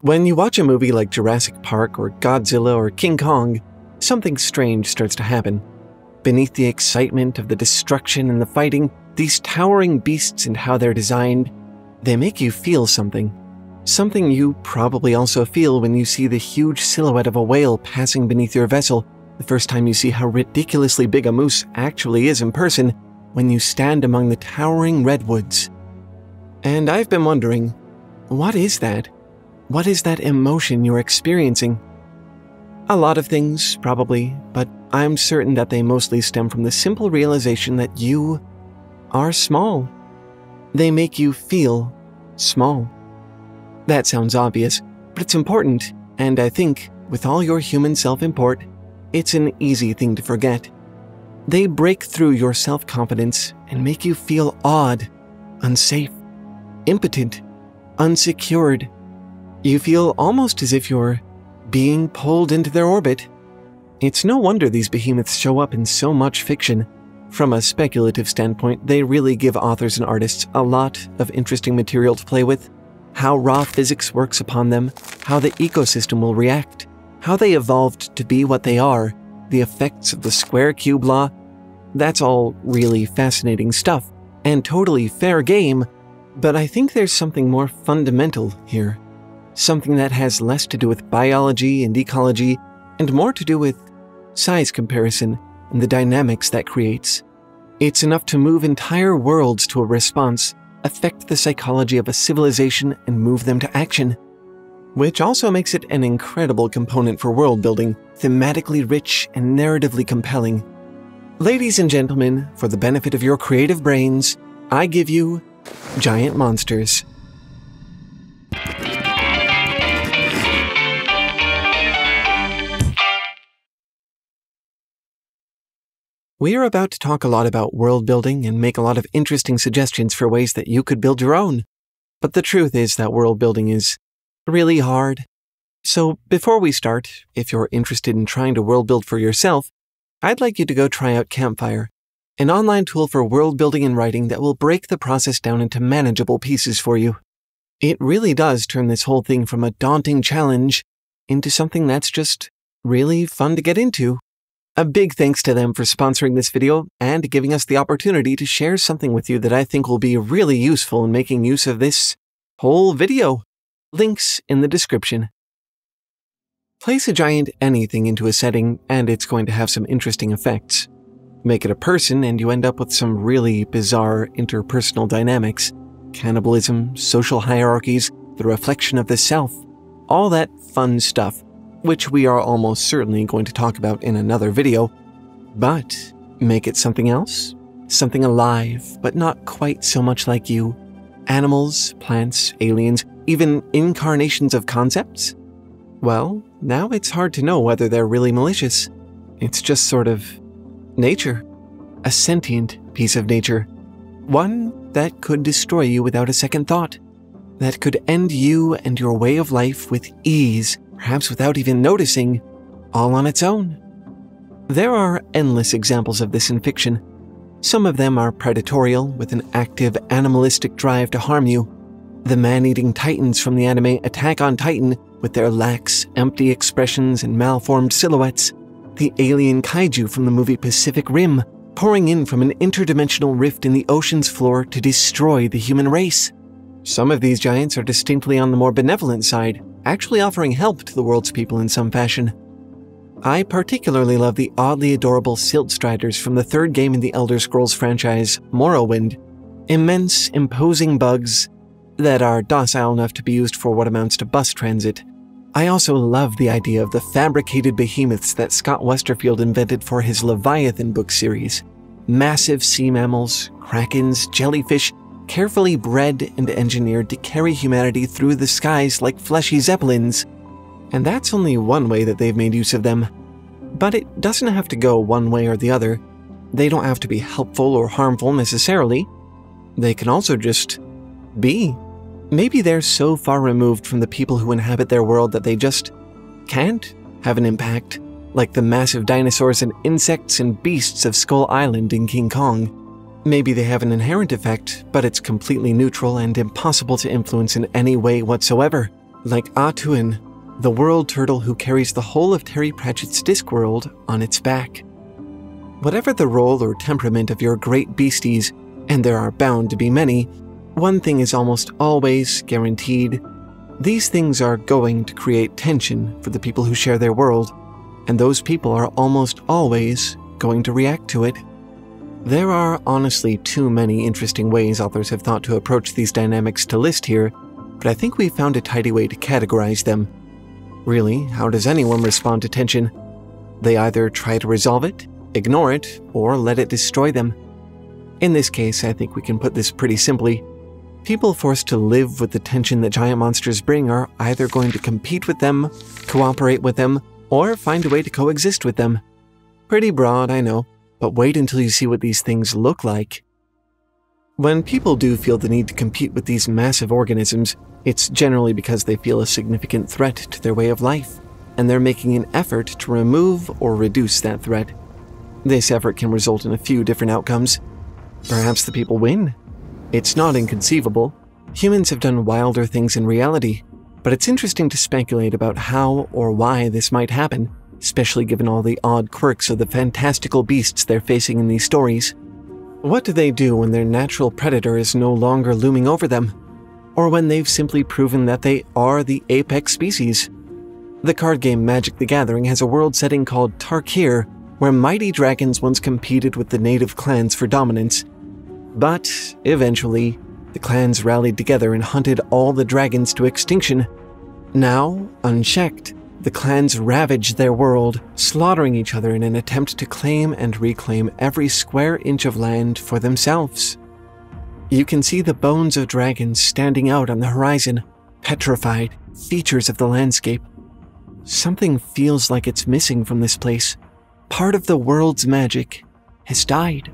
When you watch a movie like Jurassic Park or Godzilla or King Kong, something strange starts to happen. Beneath the excitement of the destruction and the fighting, these towering beasts and how they're designed, they make you feel something. Something you probably also feel when you see the huge silhouette of a whale passing beneath your vessel, the first time you see how ridiculously big a moose actually is in person, when you stand among the towering redwoods. And I've been wondering, what is that? What is that emotion you're experiencing? A lot of things, probably, but I'm certain that they mostly stem from the simple realization that you are small. They make you feel small. That sounds obvious, but it's important, and I think, with all your human self-import, it's an easy thing to forget. They break through your self-confidence and make you feel odd, unsafe, impotent, unsecured. You feel almost as if you're being pulled into their orbit. It's no wonder these behemoths show up in so much fiction. From a speculative standpoint, they really give authors and artists a lot of interesting material to play with. How raw physics works upon them, how the ecosystem will react, how they evolved to be what they are, the effects of the square-cube law. That's all really fascinating stuff, and totally fair game, but I think there's something more fundamental here. Something that has less to do with biology and ecology, and more to do with size comparison and the dynamics that creates. It's enough to move entire worlds to a response, affect the psychology of a civilization, and move them to action. Which also makes it an incredible component for world building, thematically rich and narratively compelling. Ladies and gentlemen, for the benefit of your creative brains, I give you Giant Monsters. We are about to talk a lot about world building and make a lot of interesting suggestions for ways that you could build your own. But the truth is that world building is really hard. So before we start, if you're interested in trying to world build for yourself, I'd like you to go try out Campfire, an online tool for world building and writing that will break the process down into manageable pieces for you. It really does turn this whole thing from a daunting challenge into something that's just really fun to get into. A big thanks to them for sponsoring this video and giving us the opportunity to share something with you that I think will be really useful in making use of this whole video. Links in the description. Place a giant anything into a setting and it's going to have some interesting effects. Make it a person and you end up with some really bizarre interpersonal dynamics, cannibalism, social hierarchies, the reflection of the self, all that fun stuff, which we are almost certainly going to talk about in another video. But make it something else, something alive, but not quite so much like you. Animals, plants, aliens, even incarnations of concepts? Well, now it's hard to know whether they're really malicious. It's just sort of nature, a sentient piece of nature, one that could destroy you without a second thought, that could end you and your way of life with ease, perhaps without even noticing, all on its own. There are endless examples of this in fiction. Some of them are predatorial, with an active animalistic drive to harm you. The man-eating titans from the anime Attack on Titan, with their lax, empty expressions and malformed silhouettes. The alien kaiju from the movie Pacific Rim, pouring in from an interdimensional rift in the ocean's floor to destroy the human race. Some of these giants are distinctly on the more benevolent side, actually offering help to the world's people in some fashion. I particularly love the oddly adorable Silt Striders from the third game in the Elder Scrolls franchise, Morrowind. Immense, imposing bugs that are docile enough to be used for what amounts to bus transit. I also love the idea of the fabricated behemoths that Scott Westerfield invented for his Leviathan book series. Massive sea mammals, krakens, jellyfish, carefully bred and engineered to carry humanity through the skies like fleshy zeppelins. And that's only one way that they've made use of them. But it doesn't have to go one way or the other. They don't have to be helpful or harmful necessarily. They can also just be. Maybe they're so far removed from the people who inhabit their world that they just can't have an impact, like the massive dinosaurs and insects and beasts of Skull Island in King Kong. Maybe they have an inherent effect, but it's completely neutral and impossible to influence in any way whatsoever. like Atuin, the world turtle who carries the whole of Terry Pratchett's Discworld on its back. Whatever the role or temperament of your great beasties, and there are bound to be many, one thing is almost always guaranteed. These things are going to create tension for the people who share their world, and those people are almost always going to react to it. There are honestly too many interesting ways authors have thought to approach these dynamics to list here, but I think we've found a tidy way to categorize them. Really, how does anyone respond to tension? They either try to resolve it, ignore it, or let it destroy them. In this case, I think we can put this pretty simply. People forced to live with the tension that giant monsters bring are either going to compete with them, cooperate with them, or find a way to coexist with them. Pretty broad, I know, but wait until you see what these things look like. When people do feel the need to compete with these massive organisms, it's generally because they feel a significant threat to their way of life, and they're making an effort to remove or reduce that threat. This effort can result in a few different outcomes. Perhaps the people win. It's not inconceivable. Humans have done wilder things in reality, but it's interesting to speculate about how or why this might happen, especially given all the odd quirks of the fantastical beasts they're facing in these stories. What do they do when their natural predator is no longer looming over them? Or when they've simply proven that they are the apex species? The card game Magic the Gathering has a world setting called Tarkir, where mighty dragons once competed with the native clans for dominance. But, eventually, the clans rallied together and hunted all the dragons to extinction. Now, unchecked, the clans ravaged their world, slaughtering each other in an attempt to claim and reclaim every square inch of land for themselves. You can see the bones of dragons standing out on the horizon, petrified features of the landscape. Something feels like it's missing from this place. Part of the world's magic has died.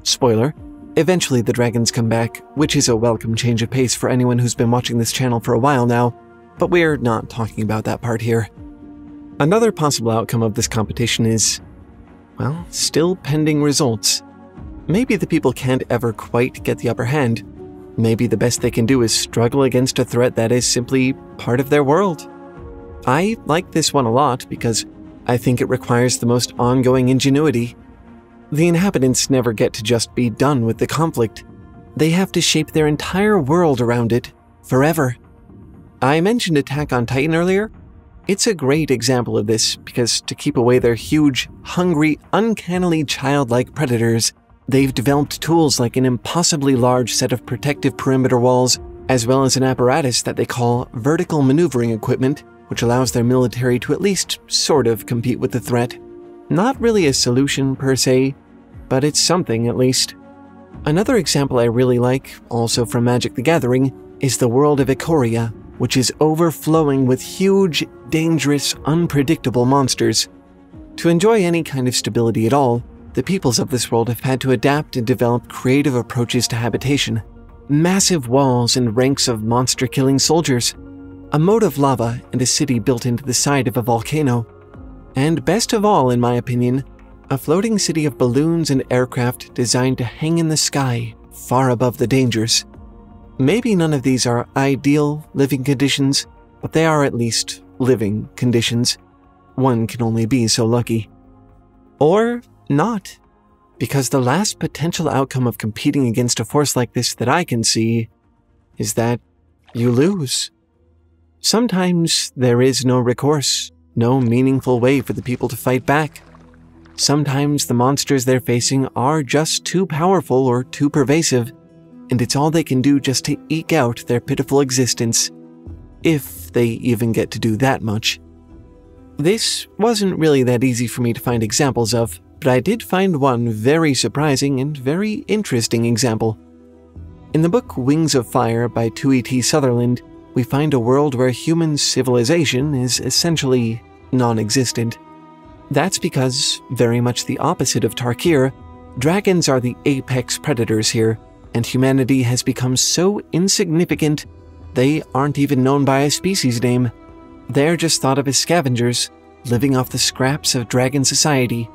Spoiler, eventually the dragons come back, which is a welcome change of pace for anyone who's been watching this channel for a while now, but we're not talking about that part here. Another possible outcome of this competition is, well, still pending results. Maybe the people can't ever quite get the upper hand. Maybe the best they can do is struggle against a threat that is simply part of their world. I like this one a lot because I think it requires the most ongoing ingenuity. The inhabitants never get to just be done with the conflict. They have to shape their entire world around it, forever. I mentioned Attack on Titan earlier. It's a great example of this because to keep away their huge, hungry, uncannily childlike predators, they've developed tools like an impossibly large set of protective perimeter walls, as well as an apparatus that they call vertical maneuvering equipment, which allows their military to at least sort of compete with the threat. Not really a solution per se, but it's something at least. Another example I really like, also from Magic the Gathering, is the world of Ikoria, which is overflowing with huge, dangerous, unpredictable monsters. To enjoy any kind of stability at all, the peoples of this world have had to adapt and develop creative approaches to habitation. Massive walls and ranks of monster-killing soldiers, a moat of lava and a city built into the side of a volcano. And best of all, in my opinion, a floating city of balloons and aircraft designed to hang in the sky, far above the dangers. Maybe none of these are ideal living conditions, but they are at least living conditions. One can only be so lucky. Or not, because the last potential outcome of competing against a force like this that I can see is that you lose. Sometimes there is no recourse, no meaningful way for the people to fight back. Sometimes the monsters they're facing are just too powerful or too pervasive, and it's all they can do just to eke out their pitiful existence, if they even get to do that much. This wasn't really that easy for me to find examples of, but I did find one very surprising and very interesting example. In the book Wings of Fire by Tui T. Sutherland, we find a world where human civilization is essentially non-existent. That's because, very much the opposite of Tarkir, dragons are the apex predators here, and humanity has become so insignificant they aren't even known by a species name. They're just thought of as scavengers, living off the scraps of dragon society.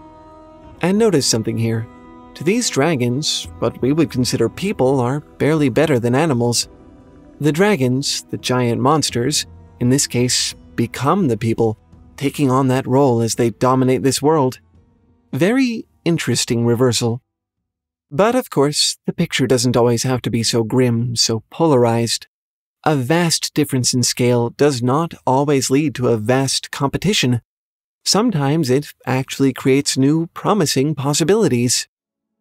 And notice something here. To these dragons, what we would consider people are barely better than animals. The dragons, the giant monsters, in this case, become the people, taking on that role as they dominate this world. Very interesting reversal. But of course, the picture doesn't always have to be so grim, so polarized. A vast difference in scale does not always lead to a vast competition. Sometimes it actually creates new, promising possibilities.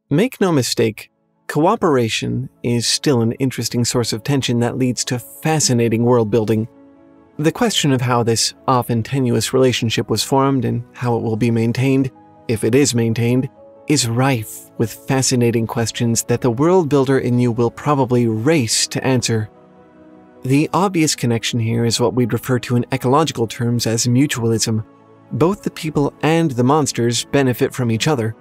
Make no mistake, cooperation is still an interesting source of tension that leads to fascinating world building. The question of how this often tenuous relationship was formed and how it will be maintained, if it is maintained, is rife with fascinating questions that the world builder in you will probably race to answer. The obvious connection here is what we'd refer to in ecological terms as mutualism. Both the people and the monsters benefit from each other.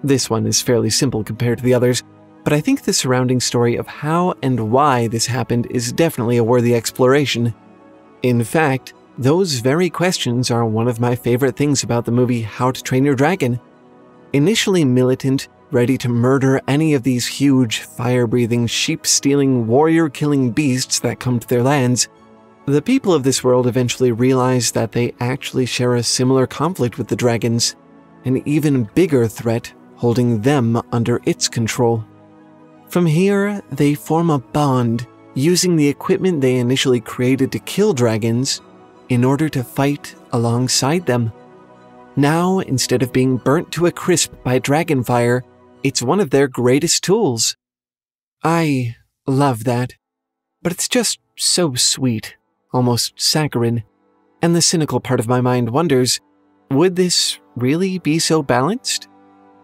This one is fairly simple compared to the others, but I think the surrounding story of how and why this happened is definitely a worthy exploration. In fact, those very questions are one of my favorite things about the movie How to Train Your Dragon. Initially militant, ready to murder any of these huge, fire-breathing, sheep-stealing, warrior-killing beasts that come to their lands, the people of this world eventually realize that they actually share a similar conflict with the dragons, an even bigger threat holding them under its control. From here, they form a bond, using the equipment they initially created to kill dragons in order to fight alongside them. Now, instead of being burnt to a crisp by dragonfire, it's one of their greatest tools. I love that, but it's just so sweet, almost saccharine, and the cynical part of my mind wonders, would this really be so balanced?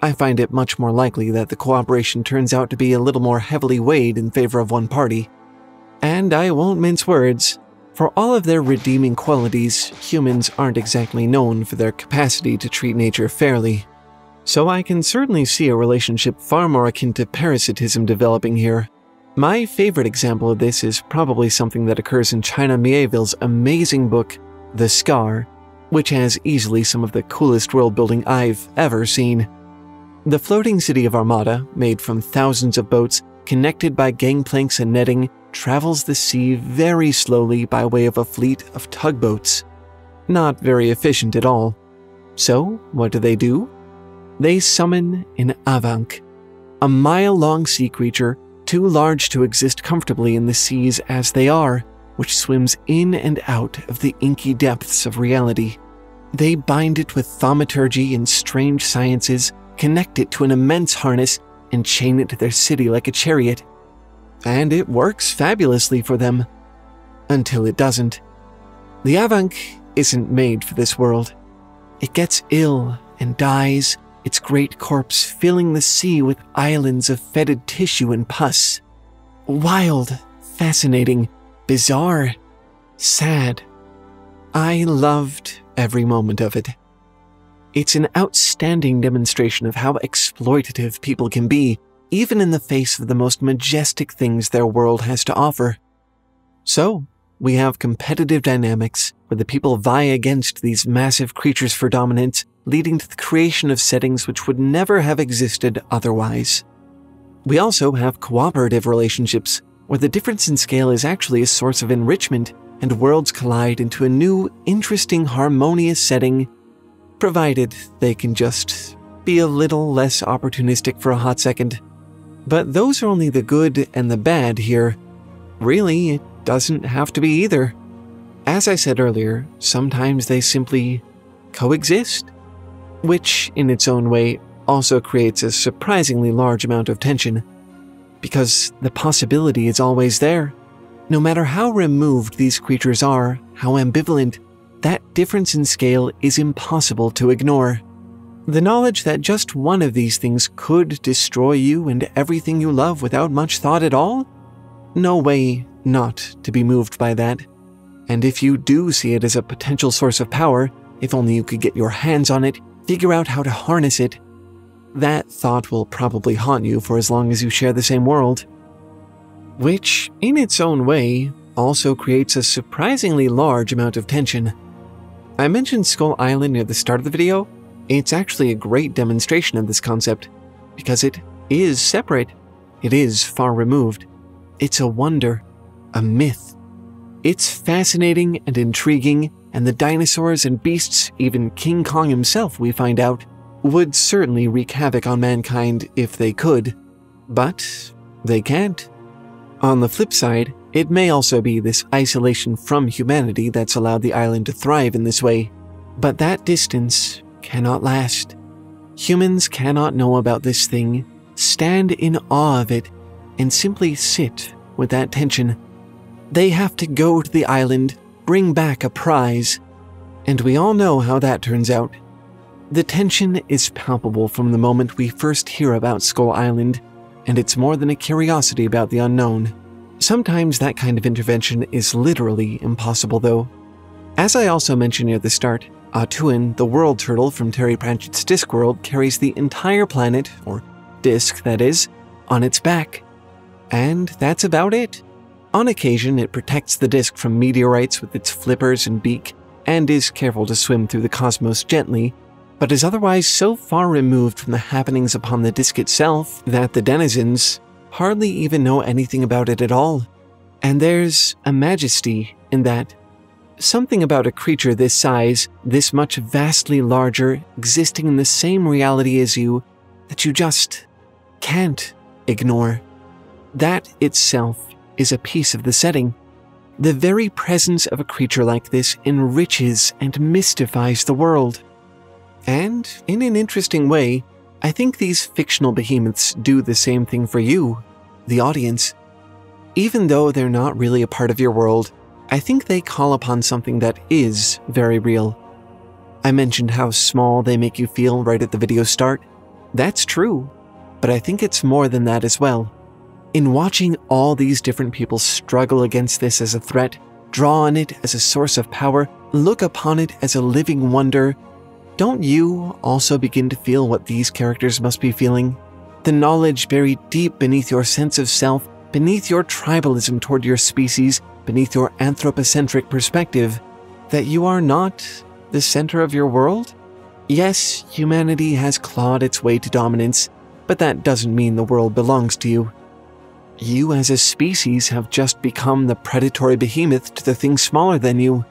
I find it much more likely that the cooperation turns out to be a little more heavily weighed in favor of one party. And I won't mince words. For all of their redeeming qualities, humans aren't exactly known for their capacity to treat nature fairly. So I can certainly see a relationship far more akin to parasitism developing here. My favorite example of this is probably something that occurs in China Miéville's amazing book, The Scar, which has easily some of the coolest world building I've ever seen. The floating city of Armada, made from thousands of boats, connected by gangplanks and netting, travels the sea very slowly by way of a fleet of tugboats. Not very efficient at all. So, what do? They summon an Avanc, a mile-long sea creature too large to exist comfortably in the seas as they are, which swims in and out of the inky depths of reality. They bind it with thaumaturgy and strange sciences, connect it to an immense harness, and chain it to their city like a chariot. And it works fabulously for them. Until it doesn't. The Avanc isn't made for this world. It gets ill and dies, its great corpse filling the sea with islands of fetid tissue and pus. Wild, fascinating, bizarre, sad. I loved every moment of it. It's an outstanding demonstration of how exploitative people can be, even in the face of the most majestic things their world has to offer. So, we have competitive dynamics where the people vie against these massive creatures for dominance, leading to the creation of settings which would never have existed otherwise. We also have cooperative relationships, where the difference in scale is actually a source of enrichment, and worlds collide into a new, interesting, harmonious setting, provided they can just be a little less opportunistic for a hot second. But those are only the good and the bad here. Really, it doesn't have to be either. As I said earlier, sometimes they simply coexist, which in its own way also creates a surprisingly large amount of tension, because the possibility is always there. No matter how removed these creatures are, how ambivalent, that difference in scale is impossible to ignore. The knowledge that just one of these things could destroy you and everything you love without much thought at all? No way not to be moved by that. And if you do see it as a potential source of power, if only you could get your hands on it, figure out how to harness it, that thought will probably haunt you for as long as you share the same world. Which, in its own way, also creates a surprisingly large amount of tension. I mentioned Skull Island near the start of the video. It's actually a great demonstration of this concept, because it is separate, it is far removed, it's a wonder, a myth. It's fascinating and intriguing, and the dinosaurs and beasts, even King Kong himself, we find out, would certainly wreak havoc on mankind if they could. But they can't. On the flip side, it may also be this isolation from humanity that's allowed the island to thrive in this way. But that distance cannot last. Humans cannot know about this thing, stand in awe of it, and simply sit with that tension. They have to go to the island, bring back a prize, and we all know how that turns out. The tension is palpable from the moment we first hear about Skull Island, and it's more than a curiosity about the unknown. Sometimes that kind of intervention is literally impossible, though. As I also mentioned near the start, Atuin, the world turtle from Terry Pratchett's Discworld, carries the entire planet, or disk that is, on its back. And that's about it. On occasion, it protects the disk from meteorites with its flippers and beak, and is careful to swim through the cosmos gently, but is otherwise so far removed from the happenings upon the disk itself that the denizens hardly even know anything about it at all. And there's a majesty in that. Something about a creature this size, this much vastly larger, existing in the same reality as you, that you just can't ignore. That itself is a piece of the setting. The very presence of a creature like this enriches and mystifies the world. And, in an interesting way, I think these fictional behemoths do the same thing for you, the audience. Even though they're not really a part of your world, I think they call upon something that is very real. I mentioned how small they make you feel right at the video start. That's true, but I think it's more than that as well. In watching all these different people struggle against this as a threat, draw on it as a source of power, look upon it as a living wonder, don't you also begin to feel what these characters must be feeling? The knowledge buried deep beneath your sense of self, beneath your tribalism toward your species, beneath your anthropocentric perspective, that you are not the center of your world? Yes, humanity has clawed its way to dominance, but that doesn't mean the world belongs to you. You as a species have just become the predatory behemoth to the things smaller than you.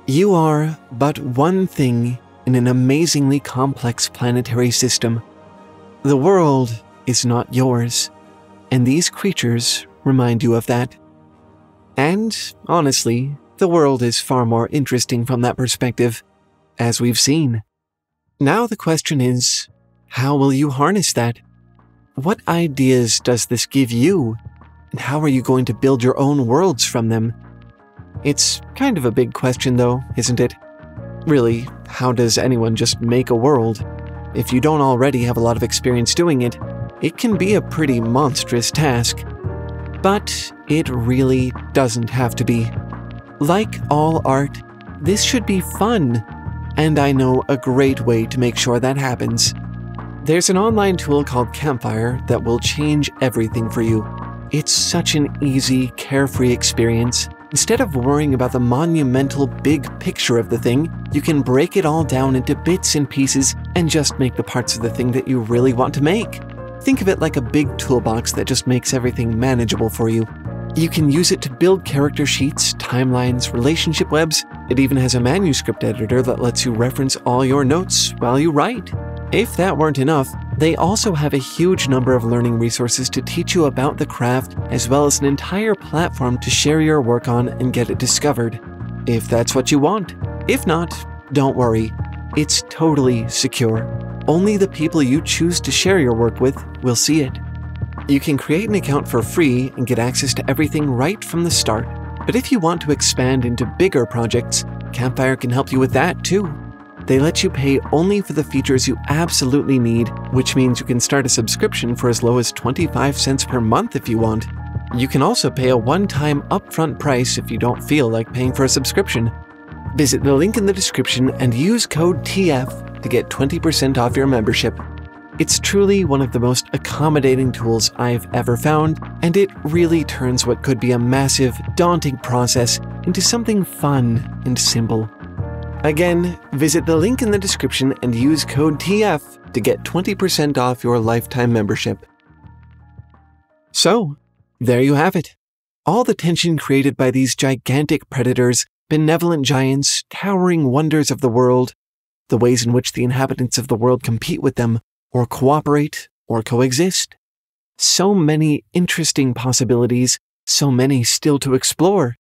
You are but one thing in an amazingly complex planetary system. The world is not yours, and these creatures remind you of that. And, honestly, the world is far more interesting from that perspective, as we've seen. Now the question is, how will you harness that? What ideas does this give you, and how are you going to build your own worlds from them? It's kind of a big question though, isn't it? Really, how does anyone just make a world? If you don't already have a lot of experience doing it, it can be a pretty monstrous task. But it really doesn't have to be. Like all art, this should be fun, and I know a great way to make sure that happens. There's an online tool called Campfire that will change everything for you. It's such an easy, carefree experience. Instead of worrying about the monumental big picture of the thing, you can break it all down into bits and pieces and just make the parts of the thing that you really want to make. Think of it like a big toolbox that just makes everything manageable for you. You can use it to build character sheets, timelines, relationship webs. It even has a manuscript editor that lets you reference all your notes while you write. If that weren't enough, they also have a huge number of learning resources to teach you about the craft, as well as an entire platform to share your work on and get it discovered, if that's what you want. If not, don't worry. It's totally secure. Only the people you choose to share your work with will see it. You can create an account for free and get access to everything right from the start. But if you want to expand into bigger projects, Campfire can help you with that too. They let you pay only for the features you absolutely need, which means you can start a subscription for as low as 25 cents per month if you want. You can also pay a one-time upfront price if you don't feel like paying for a subscription. Visit the link in the description and use code TF to get 20% off your membership. It's truly one of the most accommodating tools I've ever found, and it really turns what could be a massive, daunting process into something fun and simple. Again, visit the link in the description and use code TF to get 20% off your lifetime membership. So, there you have it. All the tension created by these gigantic predators, benevolent giants, towering wonders of the world, the ways in which the inhabitants of the world compete with them, or cooperate, or coexist. So many interesting possibilities, so many still to explore.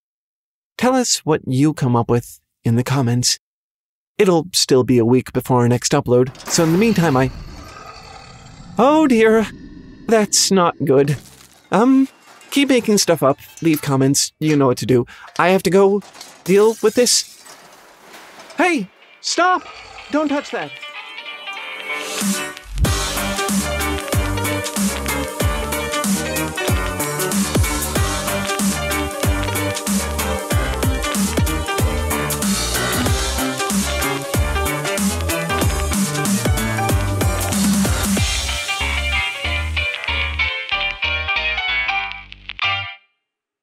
Tell us what you come up with in the comments. It'll still be a week before our next upload, so in the meantime Oh dear, that's not good. Keep making stuff up, leave comments, you know what to do. I have to go deal with this. Hey, stop! Don't touch that.